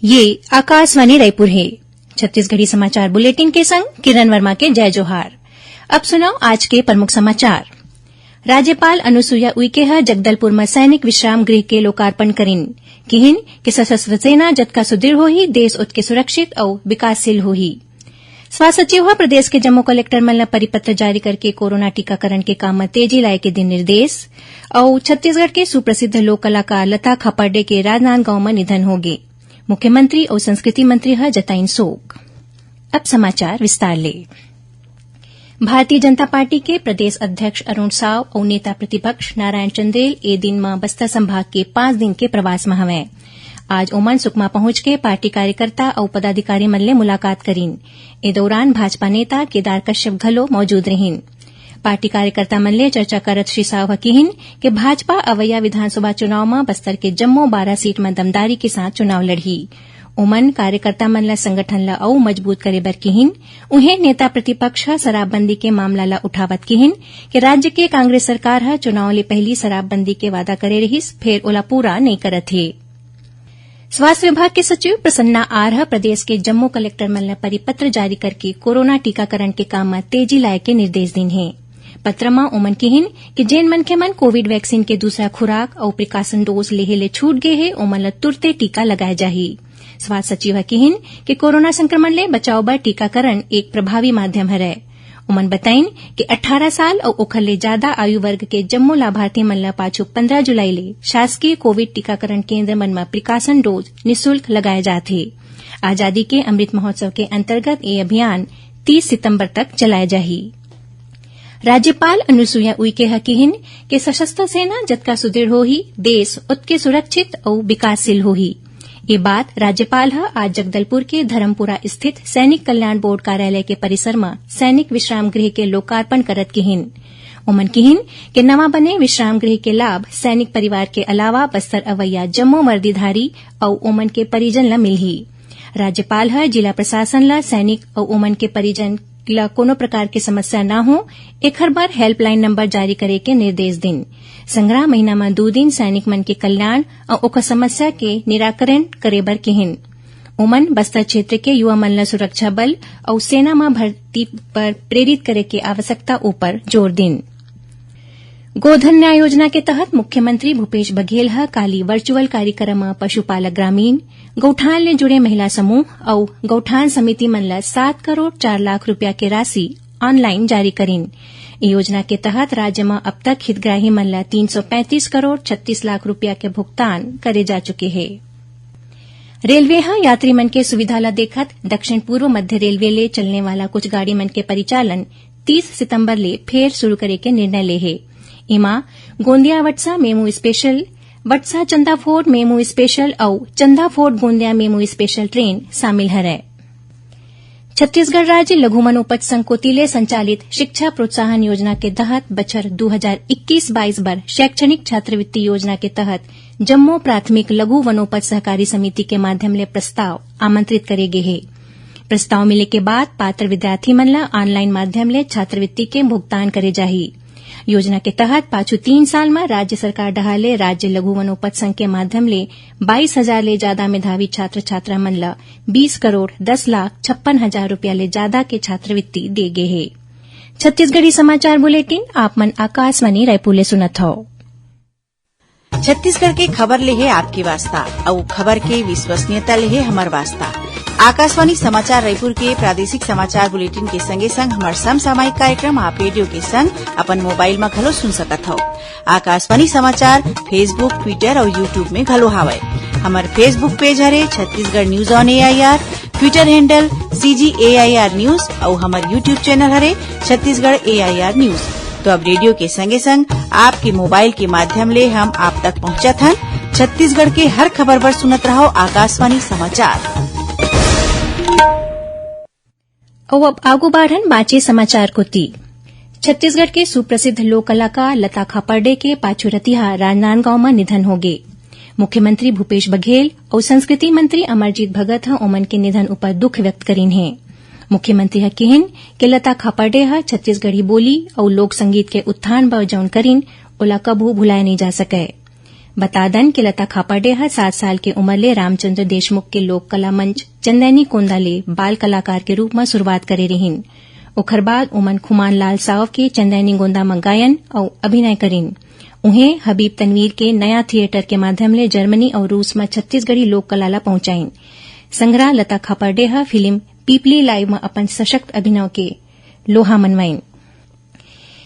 ये आकाशवाणी रायपुर है। छत्तीसगढ़ी समाचार बुलेटिन के संग किरण वर्मा के जय जोहार। अब सुनाओ आज के प्रमुख समाचार। राज्यपाल अनुसुईया उइके ह जगदलपुर में सैनिक विश्राम गृह के लोकार्पण करिन। किहिन कि सशस्त्र सेना जतका सुदृढ़ होही, देश उतके सुरक्षित और विकासशील होही। स्वास्थ्य सचिव ह प्रदेश के जम्मो कलेक्टर मन ल परिपत्र जारी करके कोरोना टीकाकरण के काम में तेजी लाए के दिन निर्देश। और छत्तीसगढ़ के सुप्रसिद्ध लोक कलाकार लता खापर्डे के राजनांदगांव में निधन हो गए। मुख्यमंत्री और संस्कृति मंत्री ह जताइन शोक। अब समाचार विस्तार ले। भारतीय जनता पार्टी के प्रदेश अध्यक्ष अरुण साव और नेता प्रतिपक्ष नारायण चंदेल ए दिन में बस्तर संभाग के 5 दिन के प्रवास में हवैं। आज ओमन सुकमा पहुंच के पार्टी कार्यकर्ता और पदाधिकारी मन ले मुलाकात करीन। ए दौरान भाजपा नेता केदार कश्यप घलो मौजूद रहिन। पार्टी कार्यकर्ता मन ले चर्चा करत श्री साव कहिन कि भाजपा अवैया विधानसभा चुनाव में बस्तर के जम्मो 12 सीट में दमदारी के साथ चुनाव लड़ही। ओमन कार्यकर्ता मन ला संगठन ला और मजबूत करे बर किहिन। उन्हें नेता प्रतिपक्ष शराबबंदी के मामला ला उठावत किहिन कि राज्य के कांग्रेस सरकार ह चुनाव ले पहली शराबबंदी के वादा करे रहिस, फेर ओला पूरा नहीं करत हे। स्वास्थ्य विभाग के सचिव प्रसन्ना आर प्रदेश के जम्मू कलेक्टर मन ला परिपत्र जारी करके कोरोना टीकाकरण के काम में तेजी लाए के निर्देश दिन है। पत्र में ओमन किहिन कि जेन मनखे मन कोविड वैक्सीन के दूसरा खुराक और प्रिकॉशन डोज लेहे ले छूट गए हे, ओमन ला तुरते टीका लगाए जाही। स्वास्थ्य सचिव किहिन कि कोरोना संक्रमण ले बचाव बर टीकाकरण एक प्रभावी माध्यम हरय। ओमन बताइन कि 18 साल और ओखर ले ज्यादा आयु वर्ग के जम्मो लाभार्थी मन ला पाछू 15 जुलाई ले शासकीय कोविड टीकाकरण केन्द्र मन में प्रिकॉशन डोज निःशुल्क लगाए जाथे। आजादी के अमृत महोत्सव के अंतर्गत ये अभियान 30 सितंबर तक चलाए जाही। राज्यपाल अनुसुईया उइके ह किहिन कि सशस्त्र सेना जतका सुदृढ़ होही, देश उतके सुरक्षित और विकासशील होही। ये बात राज्यपाल आज जगदलपुर के धर्मपुरा स्थित सैनिक कल्याण बोर्ड कार्यालय के परिसर में सैनिक विश्राम गृह के लोकार्पण करत किहिन। ओमन किहिन कि नवा बने विश्राम गृह के लाभ सैनिक परिवार के अलावा बस्तर अवैया जम्मो वर्दीधारी और ओमन के परिजन ला मिलही। राज्यपाल जिला प्रशासन ला सैनिक और ओमन के परिजन ला कोनो प्रकार की समस्या न हो, एखर बर हेल्पलाइन नंबर जारी करे के निर्देश दिन। संग्रह महीना में 2 दिन सैनिक मन के कल्याण और ओकर समस्या के निराकरण करे बर किहिन। ओमन बस्तर क्षेत्र के युवा मन ला सुरक्षा बल और सेना में भर्ती पर प्रेरित करे के आवश्यकता ऊपर जोर दिन। गोधन न्याय योजना के तहत मुख्यमंत्री भूपेश बघेल काली वर्चुअल कार्यक्रम में पशुपालक ग्रामीण, गौठान ले जुड़े महिला समूह और गौठान समिति मन ला 7 करोड़ 4 लाख रुपया के राशि ऑनलाइन जारी करीन। योजना के तहत राज्य में अब तक हितग्राही मन ला 335 करोड़ 36 लाख रुपया के भुगतान करे जा चुके हैं। रेलवे यात्री मन के सुविधा ला देखत दक्षिण पूर्व मध्य रेलवे ले चलने वाला कुछ गाड़ी मन के परिचालन 30 सितंबर ले फेर शुरू करे के निर्णय ले है। इमा Gondia Wadsa MEMU special, Wadsa Chandafort MEMU special और Chandafort Gondia MEMU special train शामिल है। छत्तीसगढ़ राज्य लघु मनोपज संघ कोतिले संचालित शिक्षा प्रोत्साहन योजना के तहत बछर 2021-22 बर शैक्षणिक छात्रवृत्ति योजना के तहत जम्मो प्राथमिक लघु वनोपज सहकारी समिति के माध्यम ले प्रस्ताव आमंत्रित करे गए है। प्रस्ताव मिले के बाद पात्र विद्यार्थी मन ला ऑनलाइन माध्यम ले छात्रवृत्ति के भुगतान करे जाही। योजना के तहत पाछू 3 साल में राज्य सरकार डहाले राज्य लघु वनोपज संघ के माध्यम ले 22,000 ले ज्यादा मेधावी छात्र छात्रा मन ला 20 करोड़ 10 लाख 56 हजार रुपया ले ज्यादा के छात्रवृत्ति दे गए है। छत्तीसगढ़ी समाचार बुलेटिन आप मन आकाशवाणी रायपुर ले सुनत हो। छत्तीसगढ़ के खबर ले है आपके वास्ता और खबर के विश्वसनीयता ले है हमार वास्ता। आकाशवाणी समाचार रायपुर के प्रादेशिक समाचार बुलेटिन के संगे संग हमार समसामयिक कार्यक्रम आप रेडियो के संग अपन मोबाइल में घलो सुन सकत हो। आकाशवाणी समाचार फेसबुक, ट्विटर और यूट्यूब में घलो हावय। हमार फेसबुक पेज हरे Chhattisgarh news on AIR, Twitter handle CGAIR news और हमार यूट्यूब चैनल हरे छत्तीसगढ़ AIR न्यूज। तो अब रेडियो के संगे संग आपके मोबाइल के माध्यम ले हम आप तक पहुंचत हन। छत्तीसगढ़ के हर खबर पर सुनत रहो आकाशवाणी समाचार। और अब आगू बढ़न बाँचे समाचार को ती। छत्तीसगढ़ के सुप्रसिद्ध लोक कलाकार लता खापर्डे के पाछू रतिहा राजनांदगांव में निधन हो गए। मुख्यमंत्री भूपेश बघेल और संस्कृति मंत्री अमरजीत भगत ओमन के निधन ऊपर दुख व्यक्त करीन है। मुख्यमंत्री किहिन कि लता खापर्डे छत्तीसगढ़ी बोली और लोक संगीत के उत्थान बर जौन करीन ओला कभू भुलाए नहीं जा सके। बतादन कि लता खापर्डे 7 साल के उम्र ले रामचंद्र देशमुख के लोक कला मंच चंदैनी कोंदा ले बाल कलाकार के रूप में शुरुआत करे रहीन। ओखर बाद उमन खुमान लाल साव के चंदैनी गोंदा में गायन और अभिनय करीन। उन्हें हबीब तनवीर के नया थिएटर के माध्यम ले जर्मनी और रूस में छत्तीसगढ़ी लोक कला ला पहुंचाइन। संग्रह लता खापर्डे फिल्म पीपली लाइव में अपन सशक्त अभिनय के लोहा मनवाइन।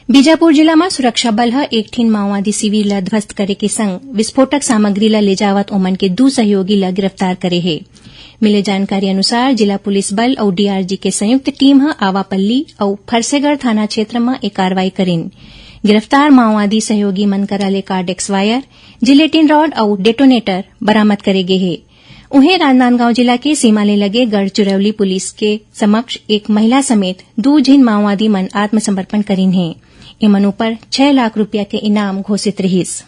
बीजापुर जिला में सुरक्षा बल एक ठीन माओवादी शिविर ला ध्वस्त करे के संग विस्फोटक सामग्री ला ले जावत ओमन के 2 सहयोगी ला गिरफ्तार करे है। मिले जानकारी अनुसार जिला पुलिस बल और डीआरजी के संयुक्त टीम आवापल्ली और फरसेगढ़ थाना क्षेत्र में एक कार्रवाई करीन। गिरफ्तार माओवादी सहयोगी मन करा ले कार्डेक्स वायर, जिलेटिन रॉड और डेटोनेटर बरामद करे गए है। उन्हें राजनांदगांव जिला के सीमा ले लगे गढ़चिरौली पुलिस के समक्ष एक महिला समेत 2 झिन माओवादी मन आत्मसमर्पण करीन है। इमन ऊपर 6 लाख रुपया के इनाम घोषित रहीस।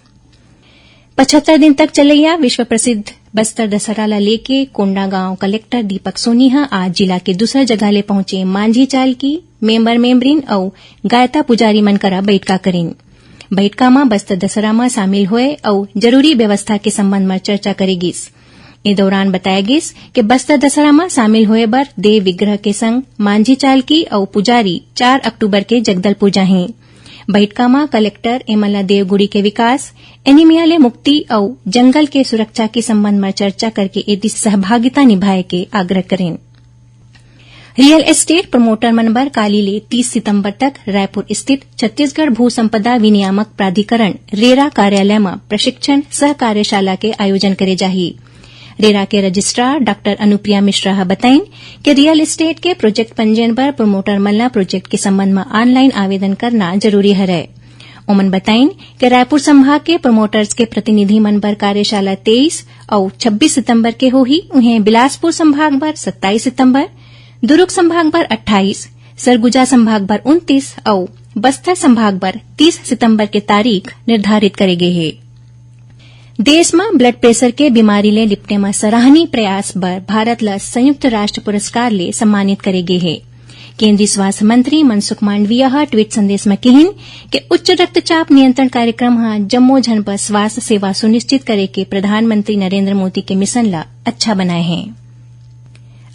75 दिन तक चलैया विश्व प्रसिद्ध बस्तर दशहरा ला लेके कोंडागांव कलेक्टर दीपक सोनी आज जिला के दूसरा जगह ले पहुंचे मांझी चाल की मेंबर मेंबरीन और गायता पुजारी मन करा बैठका करीन। बैठका में बस्तर दशहरा में शामिल हुए और जरूरी व्यवस्था के संबंध में चर्चा करेगिस। इस दौरान बताया गिस कि बस्तर दशहरा में शामिल हुए बर देव विग्रह के संग मांझी चाल की और पुजारी 4 अक्टूबर के जगदलपुर जाहें। बैठका में कलेक्टर एमला देवगुड़ी के विकास, एनीमिया ले मुक्ति और जंगल के सुरक्षा के संबंध में चर्चा करके यदि सहभागिता निभाए के आग्रह करें। रियल एस्टेट प्रमोटर मनबर काली ले 30 सितंबर तक रायपुर स्थित छत्तीसगढ़ भू संपदा विनियामक प्राधिकरण रेरा कार्यालय में प्रशिक्षण सह कार्यशाला के आयोजन करे जाही। रेरा के रजिस्ट्रार डॉक्टर अनुप्रिया मिश्रा बताइन कि रियल एस्टेट के प्रोजेक्ट पंजीयन पर प्रमोटर मल्ला प्रोजेक्ट के संबंध में ऑनलाइन आवेदन करना जरूरी है। उमन बताइन कि रायपुर संभाग के प्रमोटर्स के प्रतिनिधि मन पर कार्यशाला 23 और 26 सितंबर के होही। उन्हें बिलासपुर संभाग पर 27 सितंबर, दुर्ग संभाग पर 28, सरगुजा संभाग पर 29 और बस्तर संभाग पर 30 सितंबर के तारीख निर्धारित करे गए है। देश में ब्लड प्रेशर के बीमारी ले निपटे में सराहनीय प्रयास बर भारत ला संयुक्त राष्ट्र पुरस्कार ले सम्मानित करे गए है। केंद्रीय स्वास्थ्य मंत्री मनसुख मांडविया ट्वीट संदेश में कहिन कि उच्च रक्तचाप नियंत्रण कार्यक्रम जम्मो जन पर स्वास्थ्य सेवा सुनिश्चित करे के प्रधानमंत्री नरेंद्र मोदी के मिशन ला अच्छा बनाए हैं।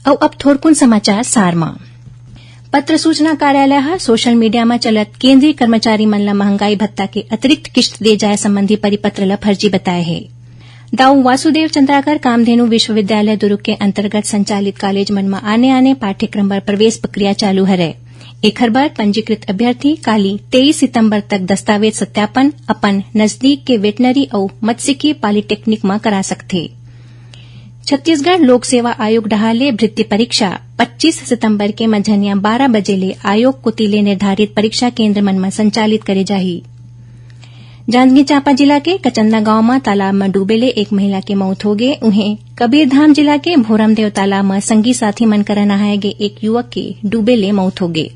और अब थोड़कुन समाचार सारमा। पत्र सूचना कार्यालय सोशल मीडिया में चलत केंद्रीय कर्मचारी मन ला महंगाई भत्ता के अतिरिक्त किस्त दे जाए संबंधी परिपत्र ला फर्जी बताए है। दाऊ वासुदेव चंद्राकर कामधेनु विश्वविद्यालय दुर्ग के अंतर्गत संचालित कॉलेज मन में आने पाठ्यक्रम पर प्रवेश प्रक्रिया चालू है। एखर बर पंजीकृत अभ्यर्थी काली 23 सितंबर तक दस्तावेज सत्यापन अपन नजदीक के वेटनरी और मत्स्यिकी पॉलिटेक्निक में करा सकते। छत्तीसगढ़ लोक सेवा आयोग डहाले भृत्य परीक्षा 25 सितंबर के मझनिया 12 बजे ले आयोग कुतिले निर्धारित परीक्षा केंद्र मन में संचालित करे जाही। जांजगीर चांपा जिला के कचंदा गांव में तालाब में डूबे ले एक महिला की मौत हो गई। उन्हें कबीरधाम जिला के भोरमदेव तालाब में संगी साथी मन करा नहाए गए एक युवक की डूबे ले मौत हो गई।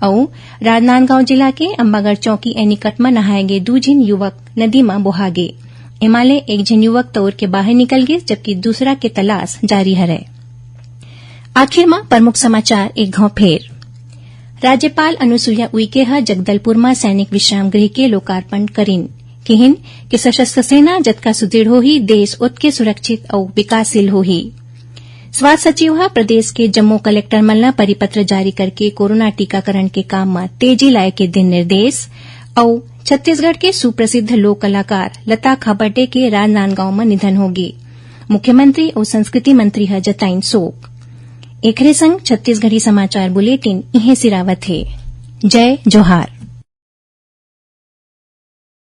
और राजनांदगांव जिला के अंबागढ़ चौकी एनीकट में नहाए गए 2 झिन युवक नदी में बहा गए। इमाले एक झिन युवक तौर के बाहर निकल गए जबकि दूसरा की तलाश जारी है। आखिर में प्रमुख समाचार एक घाव फेर। राज्यपाल अनुसुईया उइके जगदलपुर में सैनिक विश्राम गृह के लोकार्पण करीन। कहिन कि सशस्त्र सेना जतका सुदृढ़ होही देश उतके सुरक्षित और विकासशील होही। स्वास्थ्य सचिव प्रदेश के जम्मू कलेक्टर मन ला परिपत्र जारी करके कोरोना टीकाकरण के काम में तेजी लाए के दिन निर्देश। और छत्तीसगढ़ के सुप्रसिद्ध लोक कलाकार लता खापर्डे के राजनांदगांव में निधन हो गए। मुख्यमंत्री और संस्कृति मंत्री जताइन शोक। एकरे संग छत्तीसगढ़ी समाचार बुलेटिन इहे सिरावत है। जय जोहार।